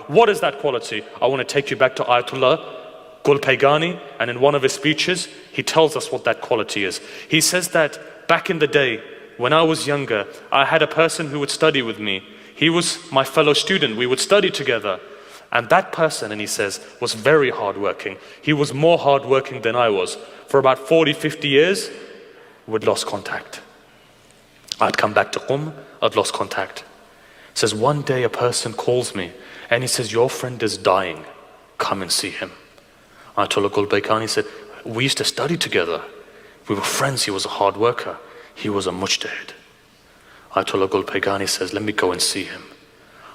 What is that quality? I want to take you back to Ayatollah Gulpaygani, and in one of his speeches, he tells us what that quality is. He says that back in the day, when I was younger, I had a person who would study with me. He was my fellow student. We would study together. And that person, and he says, was very hardworking. He was more hardworking than I was. For about 40, 50 years, we'd lost contact. I'd come back to Qum, I'd lost contact. He says, one day a person calls me, and he says, your friend is dying. Come and see him. Ayatollah Gulbaykani said, we used to study together. We were friends. He was a hard worker. He was a mujtahid. Ayatollah Gulbaykani says, let me go and see him.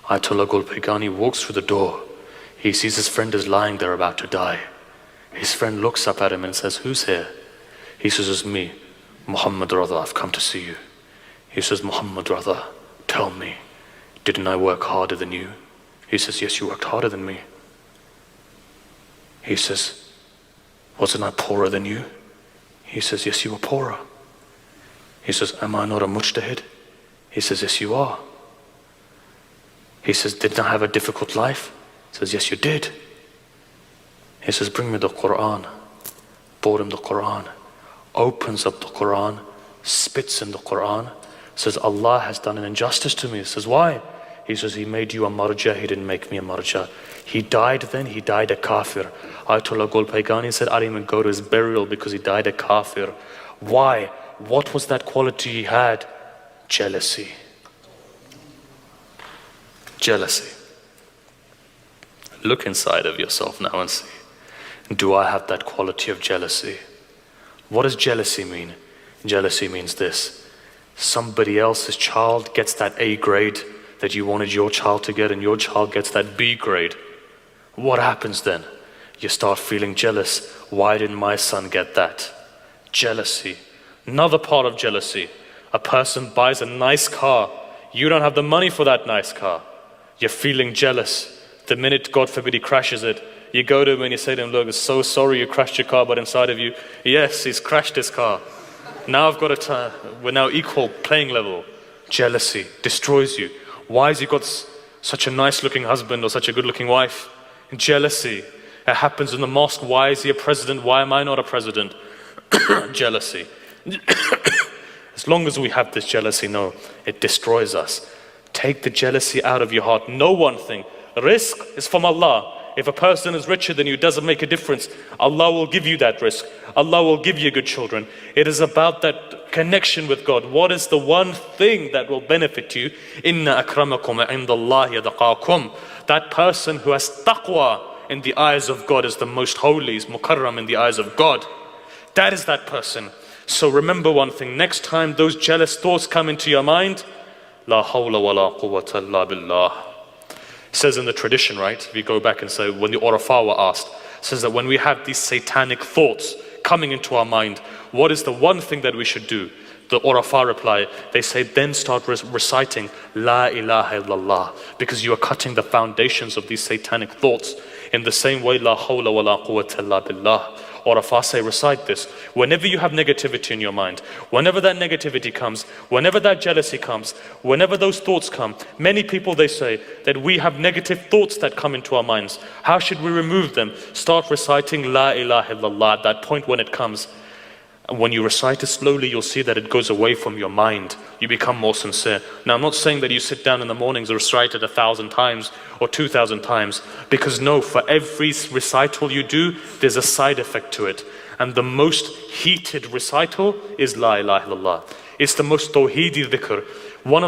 Ayatollah Gulbaykani walks through the door. He sees his friend is lying there about to die. His friend looks up at him and says, who's here? He says, it's me, Muhammad Radha, I've come to see you. He says, Muhammad Radha, tell me, didn't I work harder than you? He says, yes, you worked harder than me. He says, wasn't I poorer than you? He says, yes, you were poorer. He says, am I not a mujtahid? He says, yes, you are. He says, didn't I have a difficult life? He says, yes, you did. He says, bring me the Quran. Brought him the Quran. Opens up the Quran, spits in the Quran, says, Allah has done an injustice to me. He says, why? He says, he made you a marja, he didn't make me a marja. He died then, he died a kafir. Ayatollah Gulbaykani said, I didn't even go to his burial because he died a kafir. Why? What was that quality he had? Jealousy. Jealousy. Look inside of yourself now and see, do I have that quality of jealousy? What does jealousy mean? Jealousy means this: somebody else's child gets that A grade that you wanted your child to get, and your child gets that B grade. What happens then? You start feeling jealous. Why didn't my son get that? Jealousy. Another part of jealousy: a person buys a nice car. You don't have the money for that nice car. You're feeling jealous. The minute, God forbid, he crashes it, you go to him and you say to him, look, I'm so sorry you crashed your car, but inside of you, yes, he's crashed his car. Now I've got we're now equal playing level. Jealousy destroys you. Why has he got such a nice looking husband or such a good looking wife? Jealousy. It happens in the mosque. Why is he a president? Why am I not a president? Jealousy. As long as we have this jealousy, no, it destroys us. Take the jealousy out of your heart. Know one thing: risk is from Allah. If a person is richer than you, it doesn't make a difference. Allah will give you that risk. Allah will give you good children. It is about that connection with God. What is the one thing that will benefit you? Inna akramakum indallahi yataqakum. That person who has taqwa in the eyes of God is the most holy, is mukarram in the eyes of God. That is that person. So remember one thing: next time those jealous thoughts come into your mind, la hawla wa la quwwata illa billah. It says in the tradition, right, if you go back and say, when the Urafa were asked, it says that when we have these satanic thoughts coming into our mind, what is the one thing that we should do? The Urafa reply, they say, then start reciting La ilaha illallah, because you are cutting the foundations of these satanic thoughts. In the same way, La hawla wa la quwwata illa billah. Urafa say, recite this. Whenever you have negativity in your mind, whenever that negativity comes, whenever that jealousy comes, whenever those thoughts come, many people, they say that we have negative thoughts that come into our minds. How should we remove them? Start reciting La ilaha illallah at that point when it comes. And when you recite it slowly, you'll see that it goes away from your mind. You become more sincere. Now, I'm not saying that you sit down in the mornings and recite it 1,000 times or 2,000 times, because no, for every recital you do, there's a side effect to it. And the most heated recital is La ilaha illallah. It's the most tawheedi dhikr. One of